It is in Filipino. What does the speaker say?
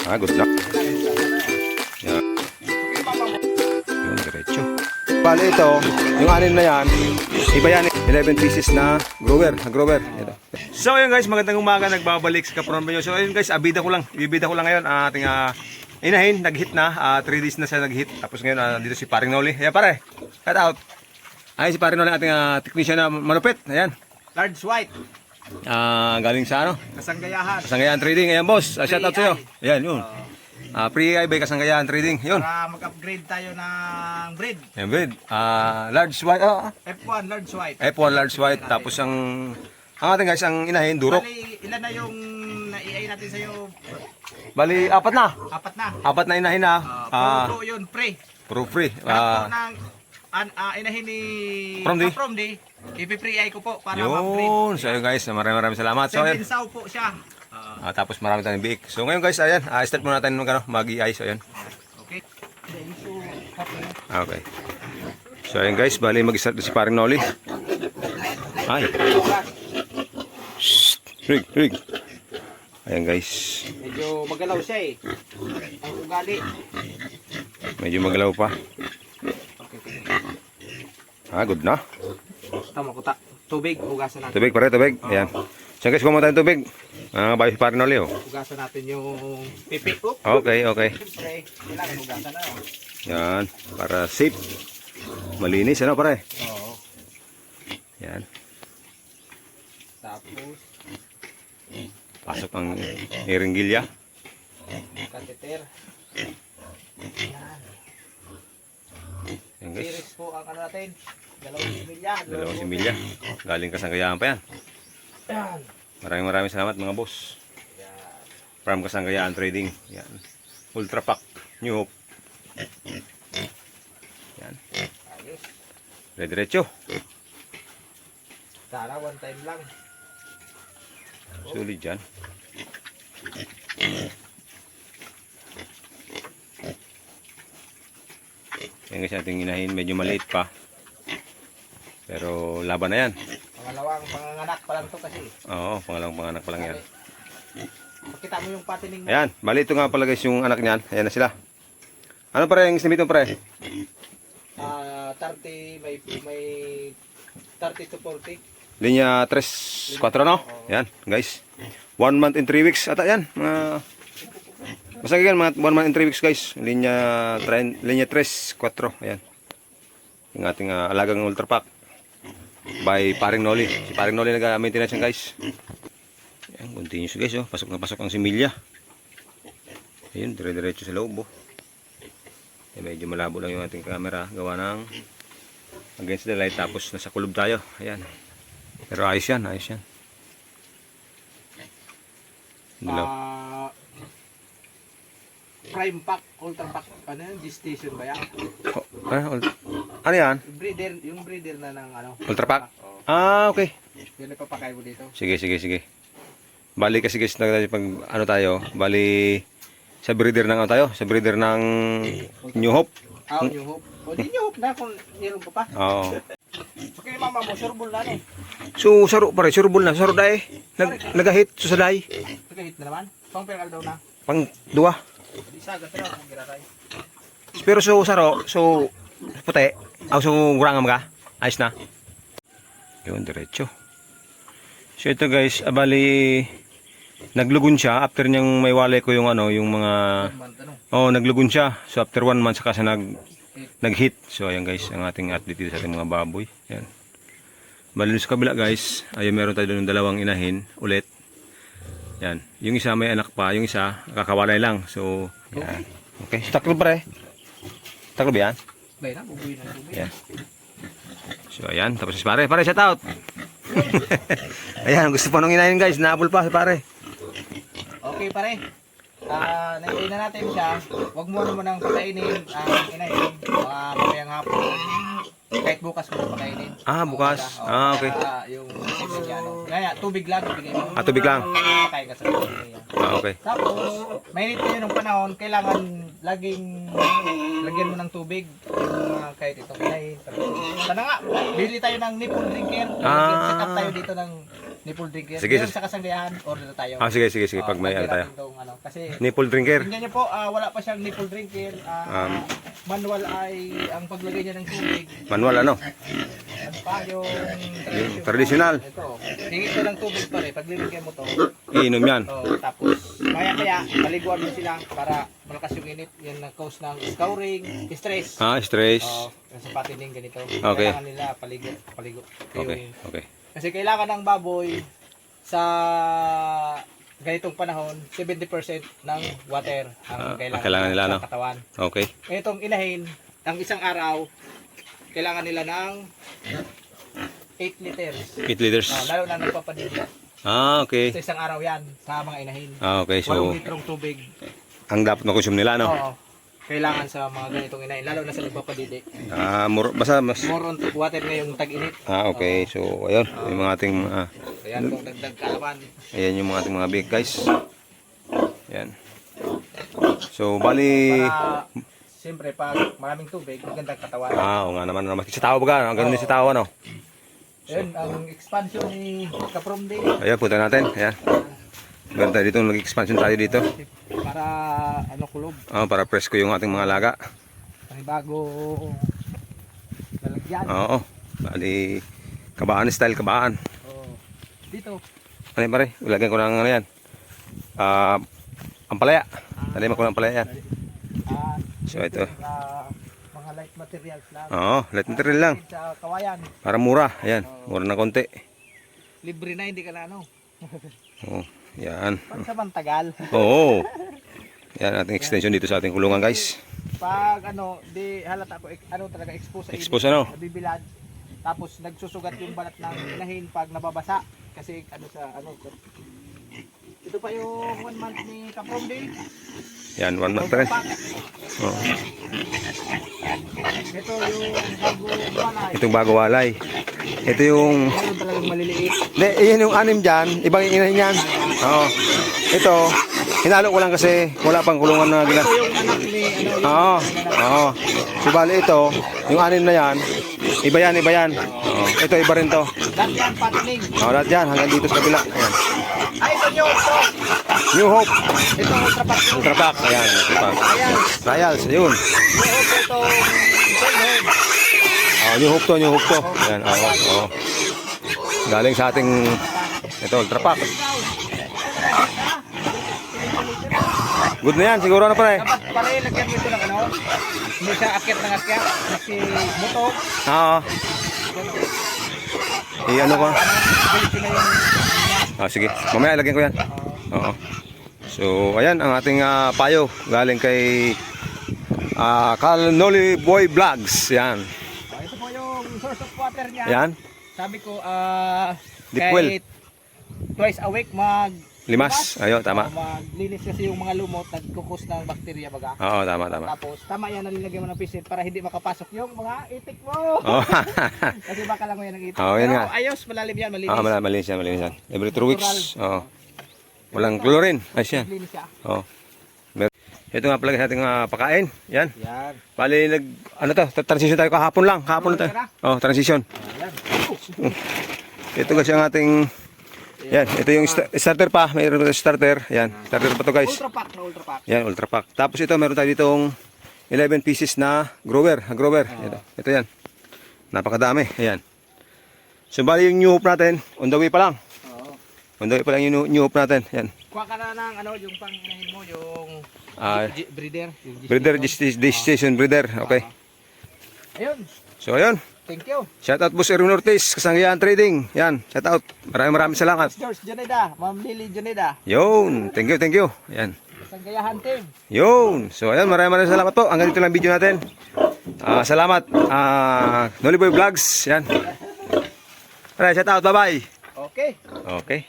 Good luck. Yan. Yung diretso. Bali ito, yung anin na yan, iba yan, 11 pieces na grower. Ito. So ayun guys, magandang umaga, nagbabalik sa Kapron Banyo. So ayun guys, ibibida ko lang ngayon ang ating inahin, nag-hit na, 3 days na siya nag-hit. Tapos ngayon, dito si Paring Noli. Ayan pare, cut out. Ayan si Paring Noli, ating technician na malupit. Ayan. Large white. Galing sa ano? Kasanggayahan Trading. Ayan boss, shout out sa'yo. Ayan, yun. Pre-AI by Kasanggayahan Trading. Yun. Para mag-upgrade tayo ng breed. Ayan, breed. Large white. F1 large white. F1 large white. Tapos ang ating guys, ang inahin, durok. Bali, ilan na yung na-EA natin sa'yo? Bali, apat na. Apat na Inahin na. Puro yun, pre. Pro free. Lahat po ng inahin ni From D. Ipi-pre-AI ko po para mag-breed. Yun. So yun guys, maraming salamat. So 7 ayan. saw po siya. Tapos marami tayong biik. So ngayon guys, ayan. Start muna natin mag-EI. So ayan. Okay. Okay. So ayan guys, bali mag-start si Paring Noli. Ay. Shhh. Rig. Ayan guys. Medyo magalaw siya eh. Ang ugali. Medyo magalaw pa. Good na. Tama ko tubig, hugasan natin. Tubig pare, tubig. Ayan. So guys, kumuha tayong tubig. Bayo si Paring Noli. Hugasan natin yung pipi ko. Okay. Siyempre, kailangan hugasan na. Yan, para safe. Malinis, ano pare? Oo. Yan. Tapos, Pasok ang iringgilya. catheter. Yan. Yan guys. Series po ang ano natin. 2 similya. 2 similya. Galing Kasanggayahan pa yan. Yan. Maraming salamat mga boss. Yan. From Kasanggayahan Trading. Yan. Ultra Pack. New Hope. Yan. Ayos. Diretso. Sana one time lang. Sulit dyan. Yan guys, ating inahin. Medyo maliit pa. Pero laban na yan. Pangalawang panganganak pa lang to kasi. Oo, pangalawang panganak pa lang yan. Pakita mo yung patining mo. Ayan, bali ito nga pala guys yung anak niyan. Ayan na sila. Ano pare yung estimate mo pare? 30 may 30 to 40. Linya 3, 4 no? Ayan guys. 1 month and 3 weeks ata yan. Basta ganyan mga 1 month and 3 weeks guys. Linya 3, 4. Ayan. Yung ating alagang Ultra Pack. By Paring Noli. Si Paring Noli nag-maintenance yan guys. Ayan, continuous guys oh. Pasok na pasok ang similya. Ayun, dire-diretso sa loob oh. Medyo malabo lang yung ating camera. Gawa ng against the light. Tapos nasa kulob tayo. Ayan. Pero ayos yan. Prime pack, ultra pack, ano yun? Gestation ba yan? Ano yan? Yung breeder na ng ano? Ultra Pack? Okay. Yun ipapakay mo dito. Sige. Bali kasi guys, pag ano tayo, bali sa breeder ng ano tayo, sa breeder ng New Hope. New Hope. O di New Hope na kung meron ka pa. Oo. Okay, mama mo, sureball na eh. So, saro pare, sureball na. Saro dahil. Nagahit, susalay. Nagahit na naman. Pang peral daw na. Pang dua. Isa, pero ang giratay. Pero so, saro, so, puti. So, gurangam ka. Ayos na. Yun, diretso. So, ito guys, bali, naglugon siya. After niyang may walay ko yung ano, yung mga... naglugon siya. So, after 1 month, saka siya nag-hit. So, ayan guys, ang ating update dito sa ating mga baboy. Ayan. Bali sa kabila guys, ayun meron tayo doon ng 2 inahin ulit. Yan. Yung isa may anak pa, yung isa kakawalay lang. So, yan. Okay. Taklo pare. Taklo ba yan? Bay na, bubuyin na bubuyin. Yan. So, ayan. Tapos si pare. Pare, shout out. Ayan, gusto pa nung inahin guys. Naabol pa si pare. Okay pare. Naiin na natin siya. Huwag mo naman nang pakainin ang inahin. Mamayang hapon. Kahit bukas mo pakainin. Bukas. Okay. Yung ano. Kaya tubig lang ibigay mo. Tubig lang. Pakain ka sa tubig. Okay. Tapos, mainit kayo ng panahon, kailangan laging lagyan mo ng tubig. Kahit itong inahin. Sana nga, bili tayo ng nipple drinker. Set up tayo dito ng nipple drinker. Sige, Ngayon sa kasanggayahan, order na tayo. Sige, pag may ano lagyan tayo. natin tong, kasi Nipple drinker. tingnan niyo po, wala pa siyang nipple drinker. Manual ay ang paglagay niya ng tubig. Manual ano? Ano pa yung traditional. Ito, hingit ko ng tubig pare. Pag linigyan mo to, Iinom yan. tapos maya paliguan mo sila para malakas yung init. Yan ang cause ng scouring, stress. Stress. Yung sa patining ganito. Okay. Kailangan nila paligo. Okay. Kasi kailangan ng baboy sa ganitong panahon, 70% ng water ang kailangan nila, sa no? katawan. Okay. Itong inahin, ang isang araw, kailangan nila ng 8 liters. 8 liters. Lalo na nagpapadili. Okay. Sa isang araw yan, sa mga inahin. Okay, 8 so litrong tubig. ang dapat makonsume nila, no? Oo. Kailangan sa mga ganitong inahin, lalo na sa nagpapadili. Basta mas... More on water ngayong tag-init. Okay. So, ayun. Yung mga ating... Ayan kung dagdag kaalaman. ayan yung mga ating mga big guys. Ayan. So, bali... Para, siyempre, pag maraming tubig, magandang katawan. Oo nga naman. Sa tao ba? Ang ganun din sa tao, ano? Ayun, ang expansion ni Kapromde. Ayan, punta natin. Ayan. Meron tayo dito, nag-expansion tayo dito. Para, kulob. Para presko yung ating mga alaga. Panibago lalagyan. Oo. Bali, kabaan style, kabaan. Dito. Ano yun, pare? Ilagyan ko ng ano yan. Ampalaya. Taliman ko ng ampalaya yan. So, ito. Mga light materials lang. Oo, light material lang. Sa kawayan. Para mura. Ayan, mura na konti. Libre na, hindi ka na ano. Oo, yan. Pansamantagal. Oo. Yan ating extension dito sa ating kulungan, guys. Pag di halata ko talaga expose sa init. Expose ano? Nabibilad. Tapos nagsusugat yung balat ng inahin pag nababasa. Kasi ito pa yung 1 month ni Kapromde. Yan, 1 month pa rin. Oo. Ito yung bago walay. Itong bago walay. Ito yung... Meron talagang maliliit. Hindi, yan yung anim dyan. Ibang inahin yan. Oo. Ito, hinalo ko lang kasi wala pang kulungan na gila. Ito yung anak ni Oo. So, bali ito, yung anim na yan, iba yan. Oo. Ito, iba rin to. Lahat yan patining. Oo, lahat yan, hanggang dito sa kabila. Ayan. Ay, ito nyo. New Hope. Ito ultra pack. Ultra Pack. Ayan. Ultra Pack. Ayan. Trials, ayun. Ito New Hope to. Ayan, oo. Galing sa ating, ito, Ultra Pack. Good na yan, siguro na pare. dapat pare lagyan mo ito ng hindi siya akyat ng akyat. Kasi buto. Oo. Ano ko? Ganito na yung Sige, mamaya lagyan ko yan. Oo. So, ayan ang ating payo galing kay Noli Boy Vlogs. Yan. ito po yung source of water niya. Yan. Sabi ko, Deep well. kahit twice a week Limas. Ayun, tama. Maglinis kasi yung mga lumot, nagkukos ng bakterya baga. Oo, tama. Tapos, tama yan, nalilagyan mo ng pisit para hindi makapasok yung mga itik mo. Oo. Kasi baka lang mo yan ng itik. Oo, yan Pero nga. ayos, malalim yan, malinis. Malinis yan. Every 2 weeks. Oo. Walang chlorine. Ayos yan. Malinis siya. Oo. Ito nga pala sa ating pakain. Yan. Yan. Bali, transition tayo kahapon lang. Kahapon na tayo. Oo, transition. Yan. Ito kasi ang ating... Yan, ito yung starter pa. Mayroon ito starter. Yan, starter pa to guys. Ultra pack na ultra pack. Yan, ultra pack. Tapos ito, meron tayo ditong 11 pieces na grower. Ito yan. Napakadami. Ayan. So, bali yung new hope natin, on the way pa lang. Oo. On the way pa lang yung new hope natin. Yan. Kuha ka na ng yung panginahin mo, yung breeder. Yung Breeder, gestation breeder. Okay. Ayun. So, ayun. Thank you. Shout out Boss Erwin Ortiz, Kasanggihan Trading. Yan, shout out. Maraming salamat. George Juneda, Ma'am Lily Juneda. Yun, thank you. Yan. Sanggayahan team. Yun. So, ayan, maraming salamat po. Hanggang dito lang video natin. Salamat. Noli Boy Vlogs. Yan. Alright, shout out. Bye-bye. Okay. Okay.